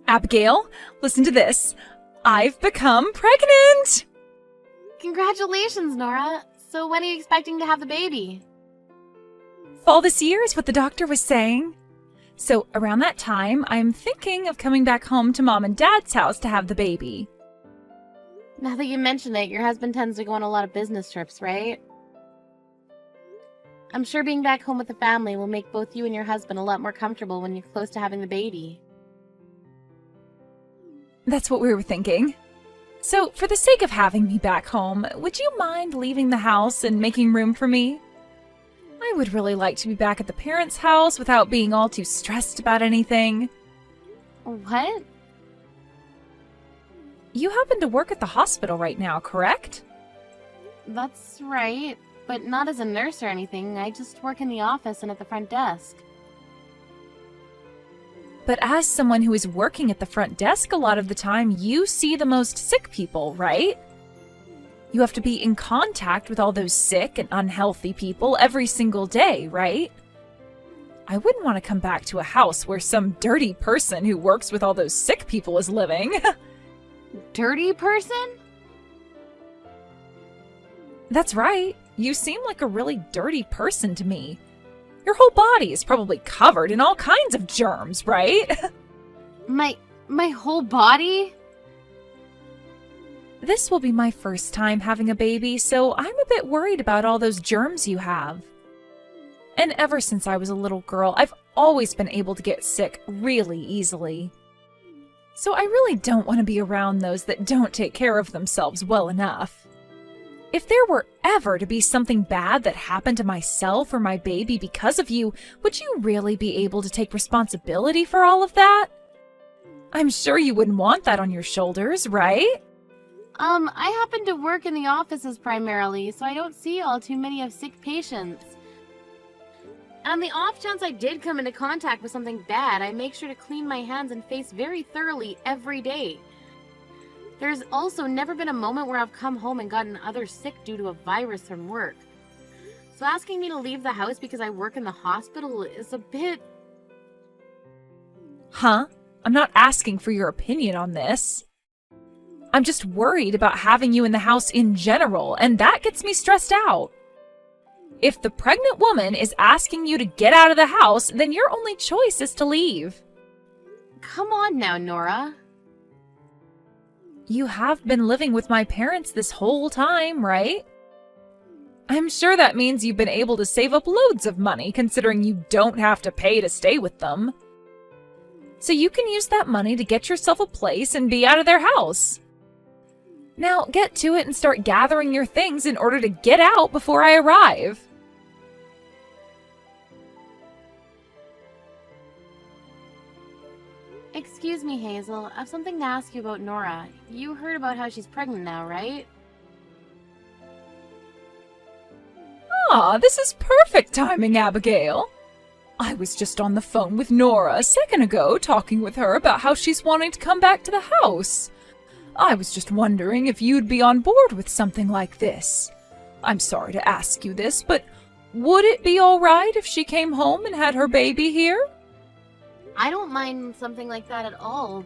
Abigail, listen to this. I've become pregnant! Congratulations, Nora. So when are you expecting to have the baby? Fall this year is what the doctor was saying. So around that time, I'm thinking of coming back home to Mom and Dad's house to have the baby. Now that you mention it, your husband tends to go on a lot of business trips, right? I'm sure being back home with the family will make both you and your husband a lot more comfortable when you're close to having the baby. That's what we were thinking. So, for the sake of having me back home, would you mind leaving the house and making room for me? I would really like to be back at the parents' house without being all too stressed about anything. What? You happen to work at the hospital right now, correct? That's right, but not as a nurse or anything. I just work in the office and at the front desk. But as someone who is working at the front desk a lot of the time, you see the most sick people, right? You have to be in contact with all those sick and unhealthy people every single day, right? I wouldn't want to come back to a house where some dirty person who works with all those sick people is living. Dirty person? That's right. You seem like a really dirty person to me. Your whole body is probably covered in all kinds of germs, right? My whole body? This will be my first time having a baby, so I'm a bit worried about all those germs you have. And ever since I was a little girl, I've always been able to get sick really easily. So I really don't want to be around those that don't take care of themselves well enough. If there were ever to be something bad that happened to myself or my baby because of you, would you really be able to take responsibility for all of that? I'm sure you wouldn't want that on your shoulders, right? I happen to work in the offices primarily, so I don't see all too many of sick patients. On the off chance I did come into contact with something bad, I make sure to clean my hands and face very thoroughly every day. There's also never been a moment where I've come home and gotten others sick due to a virus from work. So asking me to leave the house because I work in the hospital is a bit... Huh? I'm not asking for your opinion on this. I'm just worried about having you in the house in general, and that gets me stressed out. If the pregnant woman is asking you to get out of the house, then your only choice is to leave. Come on now, Nora. You have been living with my parents this whole time, right? I'm sure that means you've been able to save up loads of money, considering you don't have to pay to stay with them. So you can use that money to get yourself a place and be out of their house. Now get to it and start gathering your things in order to get out before I arrive. Excuse me, Hazel. I have something to ask you about Nora. You heard about how she's pregnant now, right? Ah, this is perfect timing, Abigail. I was just on the phone with Nora a second ago, talking with her about how she's wanting to come back to the house. I was just wondering if you'd be on board with something like this. I'm sorry to ask you this, but would it be all right if she came home and had her baby here? I don't mind something like that at all.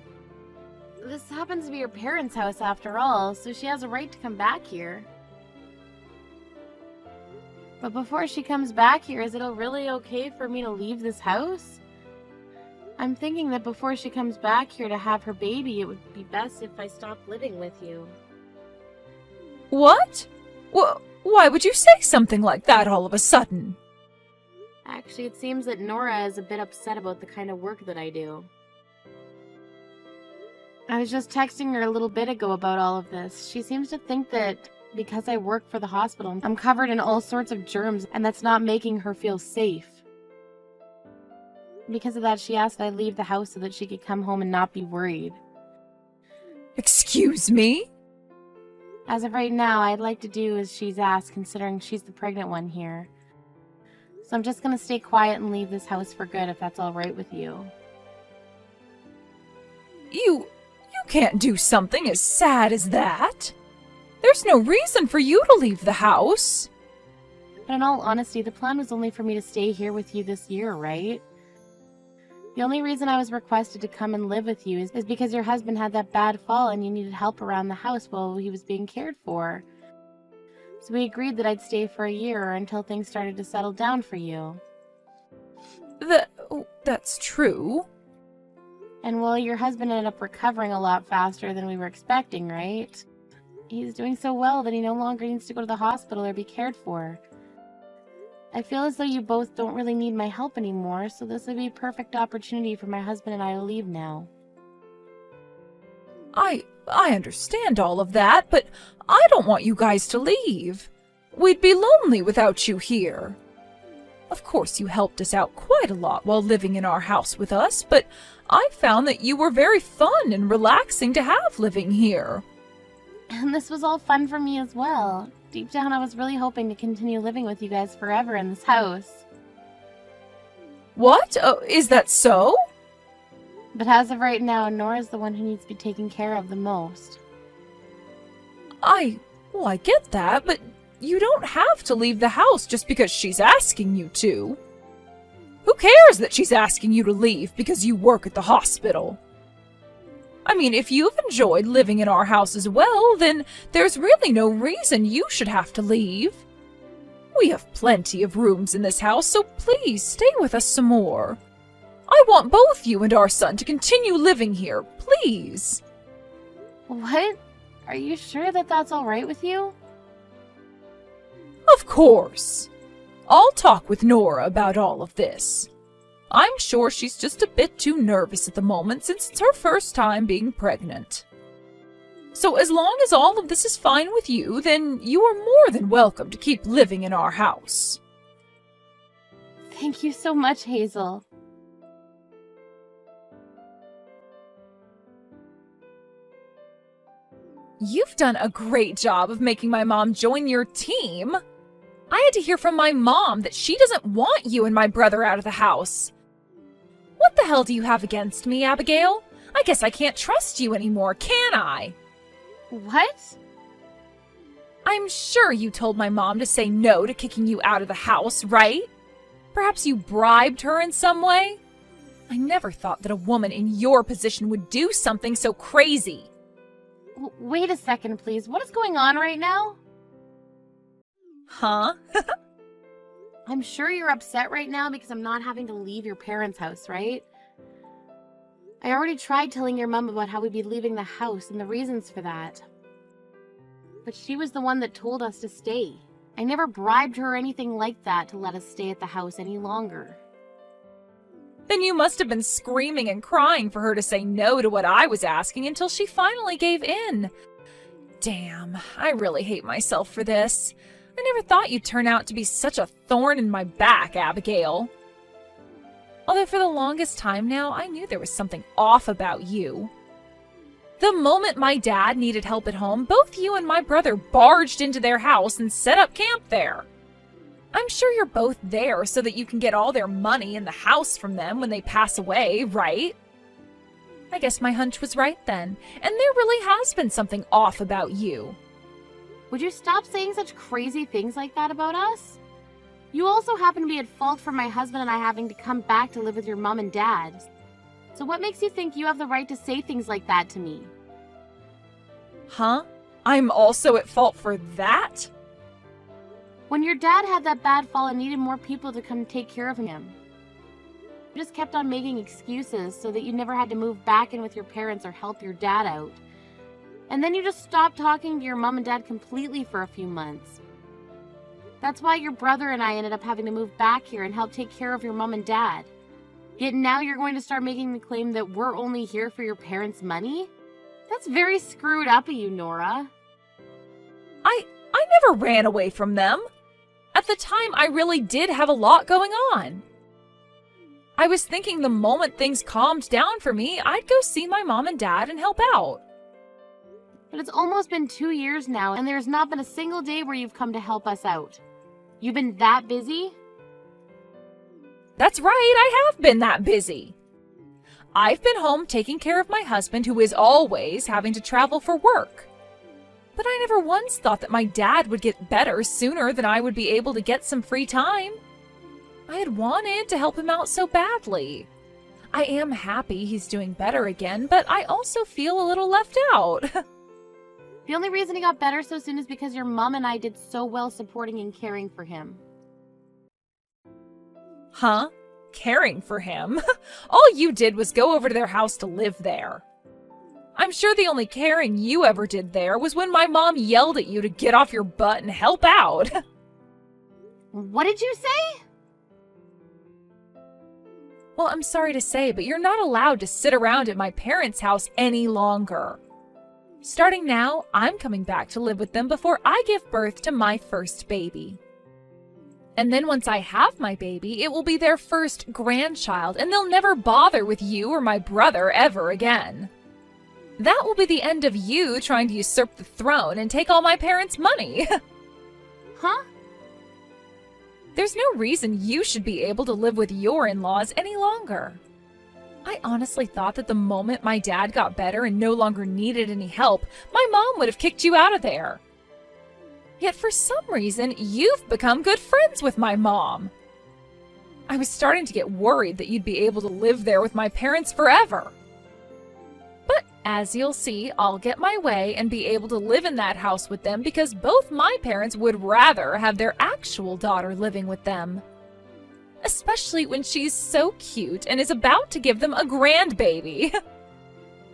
This happens to be her parents' house after all, so she has a right to come back here. But before she comes back here, is it really okay for me to leave this house? I'm thinking that before she comes back here to have her baby, it would be best if I stopped living with you. What? Why would you say something like that all of a sudden? Actually, it seems that Nora is a bit upset about the kind of work that I do. I was just texting her a little bit ago about all of this. She seems to think that because I work for the hospital, I'm covered in all sorts of germs, and that's not making her feel safe. Because of that, she asked that I leave the house so that she could come home and not be worried. Excuse me? As of right now, I'd like to do as she's asked, considering she's the pregnant one here. So I'm just gonna stay quiet and leave this house for good, if that's all right with you. You can't do something as sad as that. There's no reason for you to leave the house. But in all honesty, the plan was only for me to stay here with you this year, right? The only reason I was requested to come and live with you is because your husband had that bad fall and you needed help around the house while he was being cared for. So we agreed that I'd stay for a year or until things started to settle down for you. That's true. And well, your husband ended up recovering a lot faster than we were expecting, right? He's doing so well that he no longer needs to go to the hospital or be cared for. I feel as though you both don't really need my help anymore, so this would be a perfect opportunity for my husband and I to leave now. I understand all of that, but I don't want you guys to leave. We'd be lonely without you here. Of course, you helped us out quite a lot while living in our house with us, but I found that you were very fun and relaxing to have living here. And this was all fun for me as well. Deep down, I was really hoping to continue living with you guys forever in this house. What? Is that so? But as of right now, Nora's the one who needs to be taken care of the most. I get that, but you don't have to leave the house just because she's asking you to. Who cares that she's asking you to leave because you work at the hospital? I mean, if you've enjoyed living in our house as well, then there's really no reason you should have to leave. We have plenty of rooms in this house, so please stay with us some more. I want both you and our son to continue living here, please. What? Are you sure that that's all right with you? Of course. I'll talk with Nora about all of this. I'm sure she's just a bit too nervous at the moment since it's her first time being pregnant. So as long as all of this is fine with you, then you are more than welcome to keep living in our house. Thank you so much, Hazel. You've done a great job of making my mom join your team. I had to hear from my mom that she doesn't want you and my brother out of the house. What the hell do you have against me, Abigail? I guess I can't trust you anymore, can I? What? I'm sure you told my mom to say no to kicking you out of the house, right? Perhaps you bribed her in some way? I never thought that a woman in your position would do something so crazy. Wait a second, please. What is going on right now? Huh? I'm sure you're upset right now because I'm not having to leave your parents' house, right? I already tried telling your mom about how we'd be leaving the house and the reasons for that. But she was the one that told us to stay. I never bribed her or anything like that to let us stay at the house any longer. Then you must have been screaming and crying for her to say no to what I was asking until she finally gave in. Damn, I really hate myself for this. I never thought you'd turn out to be such a thorn in my back, Abigail. Although for the longest time now, I knew there was something off about you. The moment my dad needed help at home, both you and my brother barged into their house and set up camp there. I'm sure you're both there so that you can get all their money in the house from them when they pass away, right? I guess my hunch was right then, and there really has been something off about you. Would you stop saying such crazy things like that about us? You also happen to be at fault for my husband and I having to come back to live with your mom and dad. So what makes you think you have the right to say things like that to me? Huh? I'm also at fault for that? When your dad had that bad fall and needed more people to come take care of him, you just kept on making excuses so that you never had to move back in with your parents or help your dad out. And then you just stopped talking to your mom and dad completely for a few months. That's why your brother and I ended up having to move back here and help take care of your mom and dad. Yet now you're going to start making the claim that we're only here for your parents' money? That's very screwed up of you, Nora. I never ran away from them. At the time, I really did have a lot going on. I was thinking the moment things calmed down for me, I'd go see my mom and dad and help out. But it's almost been 2 years now, and there's not been a single day where you've come to help us out. You've been that busy? That's right, I have been that busy. I've been home taking care of my husband, who is always having to travel for work. But I never once thought that my dad would get better sooner than I would be able to get some free time. I had wanted to help him out so badly. I am happy he's doing better again, but I also feel a little left out. The only reason he got better so soon is because your mom and I did so well supporting and caring for him. Huh? Caring for him? All you did was go over to their house to live there. I'm sure the only caring you ever did there was when my mom yelled at you to get off your butt and help out. What did you say? Well, I'm sorry to say, but you're not allowed to sit around at my parents' house any longer. Starting now, I'm coming back to live with them before I give birth to my first baby. And then once I have my baby, it will be their first grandchild, and they'll never bother with you or my brother ever again. That will be the end of you trying to usurp the throne and take all my parents' money. Huh? There's no reason you should be able to live with your in-laws any longer. I honestly thought that the moment my dad got better and no longer needed any help, my mom would have kicked you out of there. Yet for some reason, you've become good friends with my mom. I was starting to get worried that you'd be able to live there with my parents forever. But as you'll see, I'll get my way and be able to live in that house with them because both my parents would rather have their actual daughter living with them. Especially when she's so cute and is about to give them a grandbaby.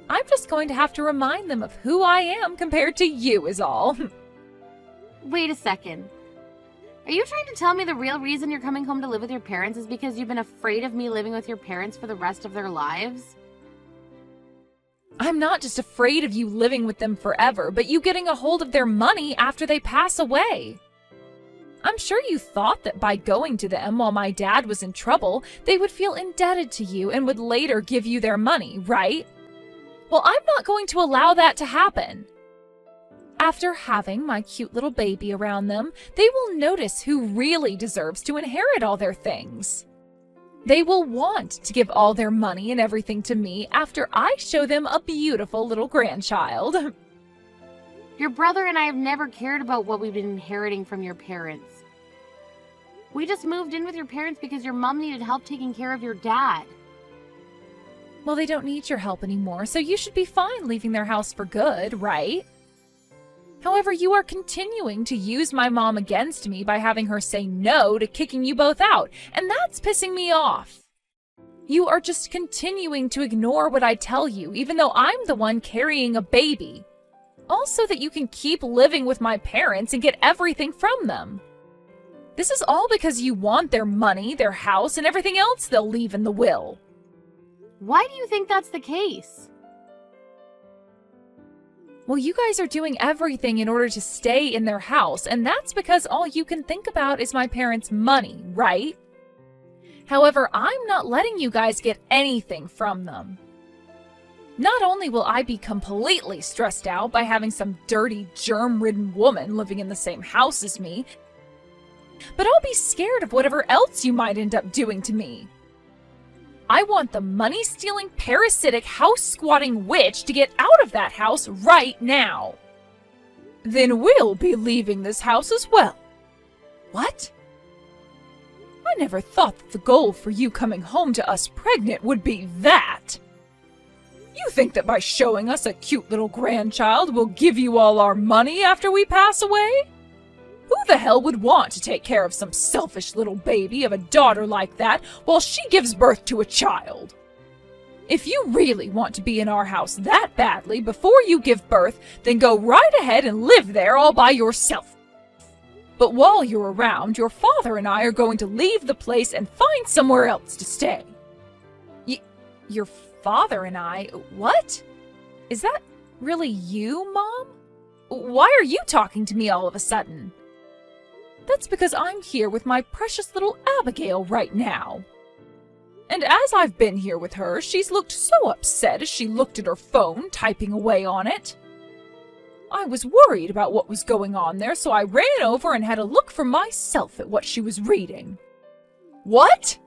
I'm just going to have to remind them of who I am compared to you is all. Wait a second. Are you trying to tell me the real reason you're coming home to live with your parents is because you've been afraid of me living with your parents for the rest of their lives? I'm not just afraid of you living with them forever, but you getting a hold of their money after they pass away. I'm sure you thought that by going to them while my dad was in trouble, they would feel indebted to you and would later give you their money, right? Well, I'm not going to allow that to happen. After having my cute little baby around them, they will notice who really deserves to inherit all their things. They will want to give all their money and everything to me after I show them a beautiful little grandchild. Your brother and I have never cared about what we've been inheriting from your parents. We just moved in with your parents because your mom needed help taking care of your dad. Well, they don't need your help anymore, so you should be fine leaving their house for good, right? However, you are continuing to use my mom against me by having her say no to kicking you both out, and that's pissing me off. You are just continuing to ignore what I tell you, even though I'm the one carrying a baby. Also that you can keep living with my parents and get everything from them. This is all because you want their money, their house, and everything else they'll leave in the will. Why do you think that's the case? Well, you guys are doing everything in order to stay in their house, and that's because all you can think about is my parents' money, right? However, I'm not letting you guys get anything from them. Not only will I be completely stressed out by having some dirty, germ-ridden woman living in the same house as me, but I'll be scared of whatever else you might end up doing to me. I want the money-stealing, parasitic, house-squatting witch to get out of that house right now. Then we'll be leaving this house as well. What? I never thought that the goal for you coming home to us pregnant would be that. You think that by showing us a cute little grandchild we'll give you all our money after we pass away? Who the hell would want to take care of some selfish little baby of a daughter like that while she gives birth to a child? If you really want to be in our house that badly before you give birth, then go right ahead and live there all by yourself. But while you're around, your father and I are going to leave the place and find somewhere else to stay. Your father and I? What? Is that really you, Mom? Why are you talking to me all of a sudden? That's because I'm here with my precious little Abigail right now. And as I've been here with her, she's looked so upset as she looked at her phone, typing away on it. I was worried about what was going on there, so I ran over and had a look for myself at what she was reading. What?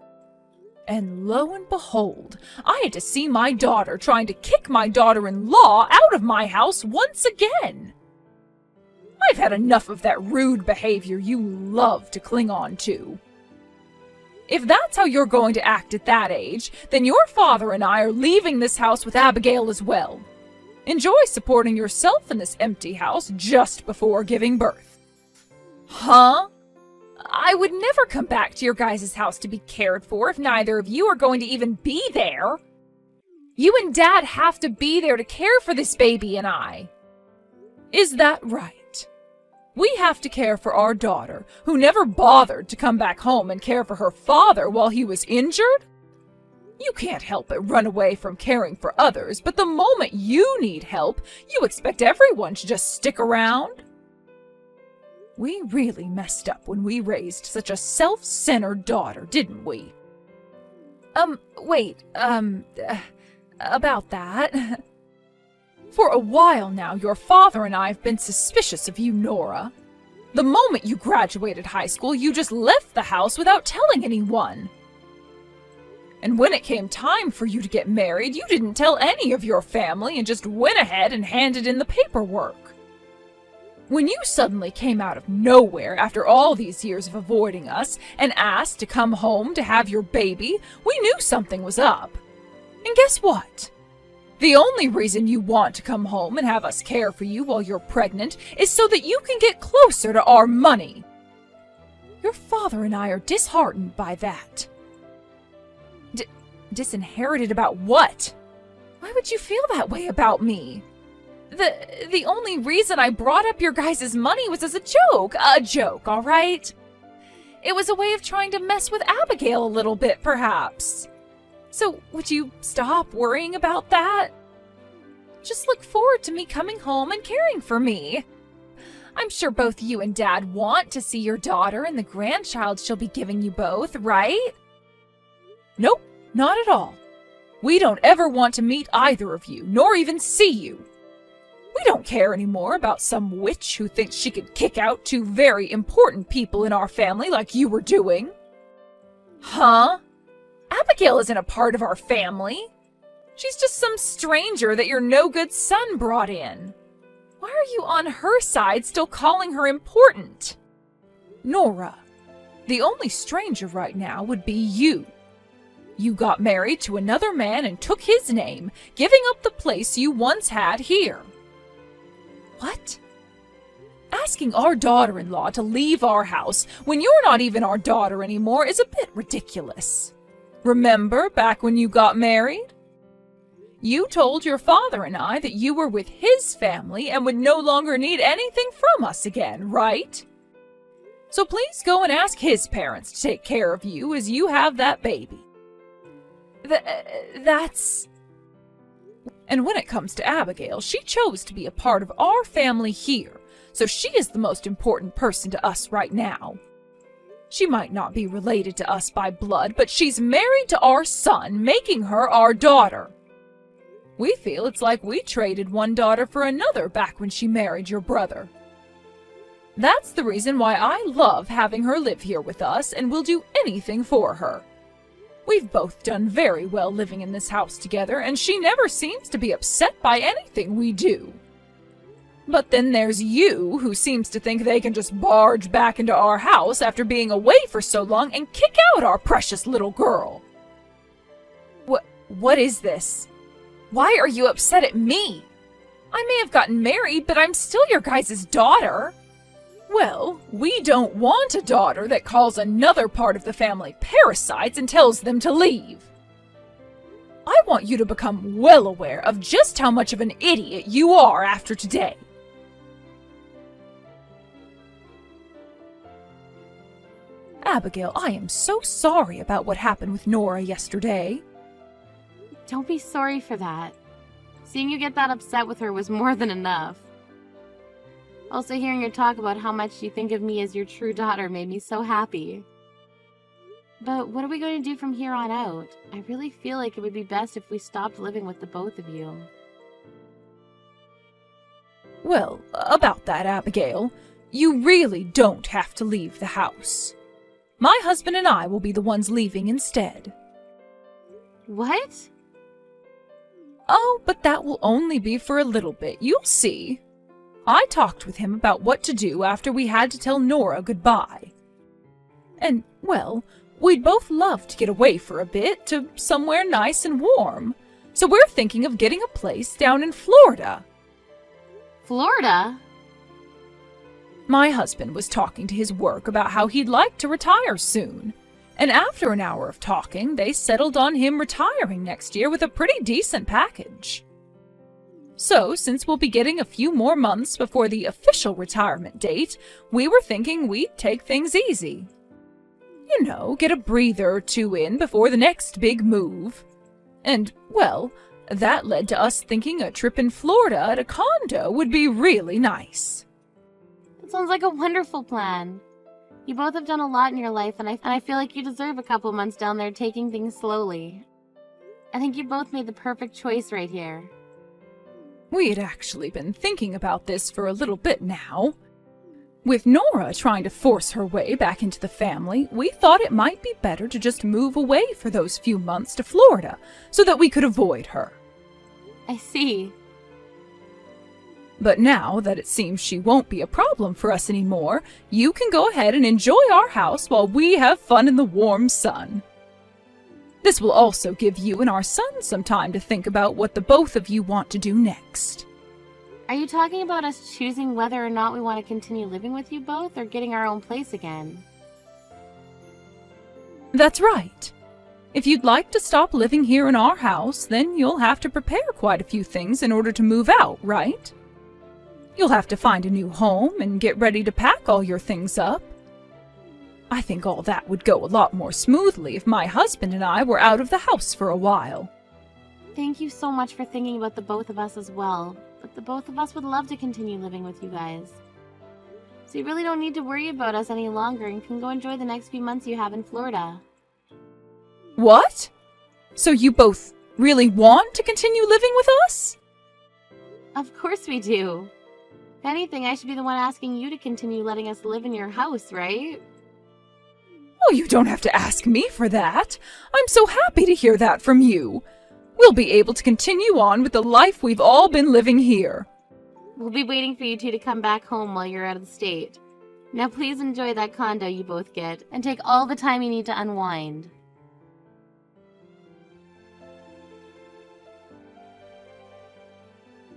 And lo and behold, I had to see my daughter trying to kick my daughter-in-law out of my house once again. I've had enough of that rude behavior you love to cling on to. If that's how you're going to act at that age, then your father and I are leaving this house with Abigail as well. Enjoy supporting yourself in this empty house just before giving birth. Huh? I would never come back to your guys' house to be cared for if neither of you are going to even be there. You and Dad have to be there to care for this baby and I. Is that right? We have to care for our daughter, who never bothered to come back home and care for her father while he was injured? You can't help but run away from caring for others, but the moment you need help, you expect everyone to just stick around? We really messed up when we raised such a self-centered daughter, didn't we? About that. For a while now, your father and I have been suspicious of you, Nora. The moment you graduated high school, you just left the house without telling anyone. And when it came time for you to get married, you didn't tell any of your family and just went ahead and handed in the paperwork. When you suddenly came out of nowhere after all these years of avoiding us and asked to come home to have your baby, we knew something was up. And guess what? The only reason you want to come home and have us care for you while you're pregnant is so that you can get closer to our money. Your father and I are disheartened by that. Disinherited about what? Why would you feel that way about me? The only reason I brought up your guys' money was as a joke. A joke, all right? It was a way of trying to mess with Abigail a little bit, perhaps. So, would you stop worrying about that? Just look forward to me coming home and caring for me. I'm sure both you and Dad want to see your daughter and the grandchild she'll be giving you both, right? Nope, not at all. We don't ever want to meet either of you, nor even see you. We don't care anymore about some witch who thinks she could kick out two very important people in our family like you were doing. Huh? Abigail isn't a part of our family. She's just some stranger that your no-good son brought in. Why are you on her side still calling her important? Nora, the only stranger right now would be you. You got married to another man and took his name, giving up the place you once had here. What? Asking our daughter-in-law to leave our house when you're not even our daughter anymore is a bit ridiculous. Remember back when you got married? You told your father and I that you were with his family and would no longer need anything from us again, right? So please go and ask his parents to take care of you as you have that baby. That's... And when it comes to Abigail, she chose to be a part of our family here, so she is the most important person to us right now. She might not be related to us by blood, but she's married to our son, making her our daughter. We feel it's like we traded one daughter for another back when she married your brother. That's the reason why I love having her live here with us and will do anything for her. We've both done very well living in this house together, and she never seems to be upset by anything we do. But then there's you, who seems to think they can just barge back into our house after being away for so long and kick out our precious little girl. What is this? Why are you upset at me? I may have gotten married, but I'm still your guys' daughter. Well, we don't want a daughter that calls another part of the family parasites and tells them to leave. I want you to become well aware of just how much of an idiot you are after today. Abigail, I am so sorry about what happened with Nora yesterday. Don't be sorry for that. Seeing you get that upset with her was more than enough. Also, hearing her talk about how much you think of me as your true daughter made me so happy. But what are we going to do from here on out? I really feel like it would be best if we stopped living with the both of you. Well, about that, Abigail, you really don't have to leave the house. My husband and I will be the ones leaving instead. What? Oh, but that will only be for a little bit. You'll see. I talked with him about what to do after we had to tell Nora goodbye. And, well, we'd both love to get away for a bit to somewhere nice and warm. So we're thinking of getting a place down in Florida. Florida? My husband was talking to his work about how he'd like to retire soon. And after an hour of talking, they settled on him retiring next year with a pretty decent package. So, since we'll be getting a few more months before the official retirement date, we were thinking we'd take things easy. You know, get a breather or two in before the next big move. And, well, that led to us thinking a trip in Florida at a condo would be really nice. That sounds like a wonderful plan. You both have done a lot in your life, and I feel like you deserve a couple months down there taking things slowly. I think you both made the perfect choice right here. We had actually been thinking about this for a little bit now. With Nora trying to force her way back into the family, we thought it might be better to just move away for those few months to Florida so that we could avoid her. I see. But now that it seems she won't be a problem for us anymore, you can go ahead and enjoy our house while we have fun in the warm sun. This will also give you and our son some time to think about what the both of you want to do next. Are you talking about us choosing whether or not we want to continue living with you both, or getting our own place again? That's right. If you'd like to stop living here in our house, then you'll have to prepare quite a few things in order to move out, right? You'll have to find a new home and get ready to pack all your things up. I think all that would go a lot more smoothly if my husband and I were out of the house for a while. Thank you so much for thinking about the both of us as well, but the both of us would love to continue living with you guys. So you really don't need to worry about us any longer and can go enjoy the next few months you have in Florida. What? So you both really want to continue living with us? Of course we do. If anything, I should be the one asking you to continue letting us live in your house, right? Oh, you don't have to ask me for that. I'm so happy to hear that from you. We'll be able to continue on with the life we've all been living here. We'll be waiting for you two to come back home while you're out of the state. Now please enjoy that condo you both get, and take all the time you need to unwind.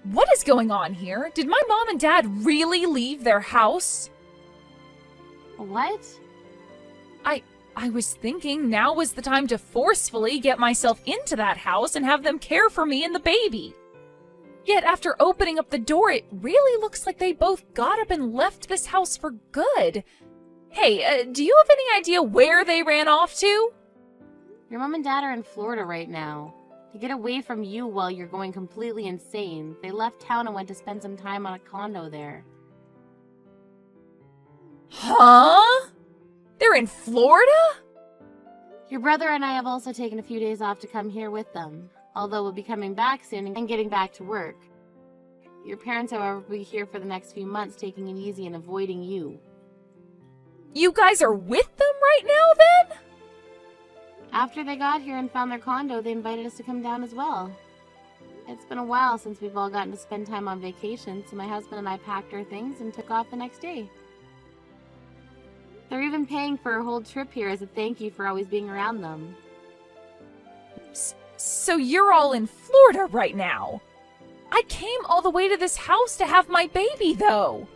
What is going on here? Did my mom and dad really leave their house? What? I was thinking now was the time to forcefully get myself into that house and have them care for me and the baby. Yet after opening up the door, it really looks like they both got up and left this house for good. Hey, do you have any idea where they ran off to? Your mom and dad are in Florida right now. To get away from you while you're going completely insane, they left town and went to spend some time on a condo there. Huh? They're in Florida? Your brother and I have also taken a few days off to come here with them, although we'll be coming back soon and getting back to work. Your parents, however, will be here for the next few months, taking it easy and avoiding you. You guys are with them right now, then? After they got here and found their condo, they invited us to come down as well. It's been a while since we've all gotten to spend time on vacation, so my husband and I packed our things and took off the next day. They're even paying for a whole trip here as a thank you for always being around them. So you're all in Florida right now? I came all the way to this house to have my baby, though.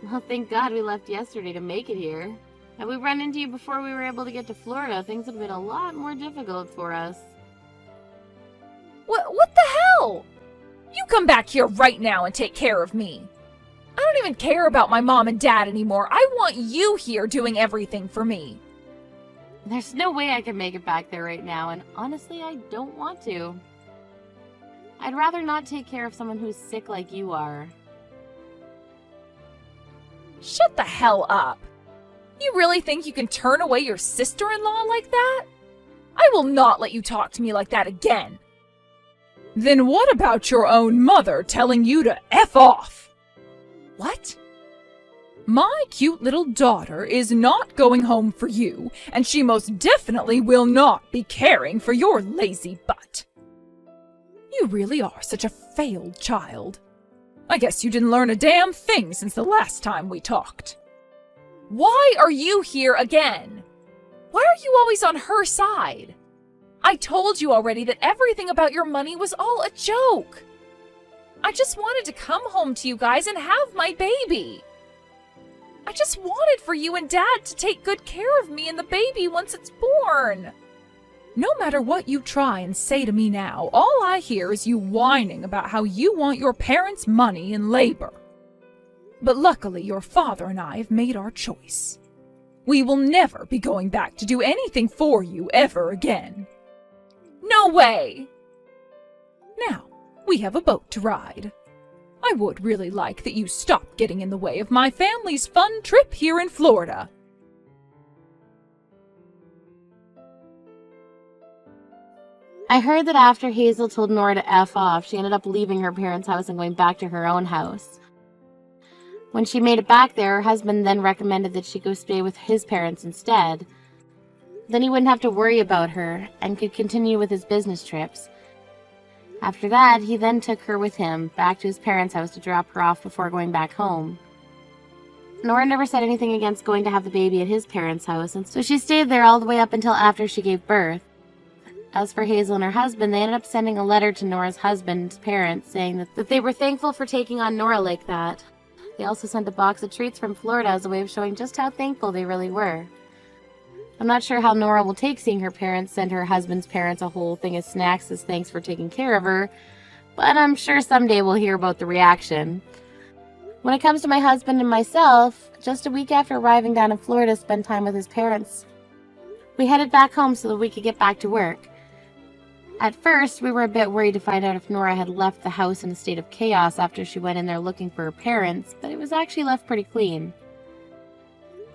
Well, thank God we left yesterday to make it here. Had we run into you before we were able to get to Florida, things would have been a lot more difficult for us. What the hell? You come back here right now and take care of me. I don't even care about my mom and dad anymore. I want you here doing everything for me. There's no way I can make it back there right now, and honestly, I don't want to. I'd rather not take care of someone who's sick like you are. Shut the hell up. You really think you can turn away your sister-in-law like that? I will not let you talk to me like that again. Then what about your own mother telling you to F off? What? My cute little daughter is not going home for you, and she most definitely will not be caring for your lazy butt. You really are such a failed child. I guess you didn't learn a damn thing since the last time we talked. Why are you here again? Why are you always on her side? I told you already that everything about your money was all a joke. I just wanted to come home to you guys and have my baby. I just wanted for you and Dad to take good care of me and the baby once it's born. No matter what you try and say to me now, all I hear is you whining about how you want your parents' money and labor. But luckily, your father and I have made our choice. We will never be going back to do anything for you ever again. No way! Now, we have a boat to ride. I would really like that you stop getting in the way of my family's fun trip here in Florida. I heard that after Hazel told Nora to F off, she ended up leaving her parents' house and going back to her own house. When she made it back there, her husband then recommended that she go stay with his parents instead. Then he wouldn't have to worry about her and could continue with his business trips. After that, he then took her with him back to his parents' house to drop her off before going back home. Nora never said anything against going to have the baby at his parents' house, and so she stayed there all the way up until after she gave birth. As for Hazel and her husband, they ended up sending a letter to Nora's husband's parents saying that they were thankful for taking on Nora like that. They also sent a box of treats from Florida as a way of showing just how thankful they really were. I'm not sure how Nora will take seeing her parents send her husband's parents a whole thing of snacks as thanks for taking care of her, but I'm sure someday we'll hear about the reaction. When it comes to my husband and myself, just a week after arriving down in Florida to spend time with his parents, we headed back home so that we could get back to work. At first, we were a bit worried to find out if Nora had left the house in a state of chaos after she went in there looking for her parents, but it was actually left pretty clean.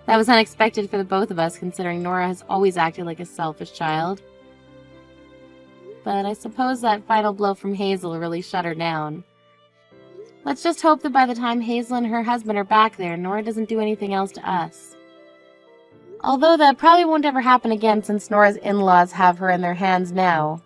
That was unexpected for the both of us, considering Nora has always acted like a selfish child. But I suppose that final blow from Hazel really shut her down. Let's just hope that by the time Hazel and her husband are back there, Nora doesn't do anything else to us. Although that probably won't ever happen again since Nora's in-laws have her in their hands now.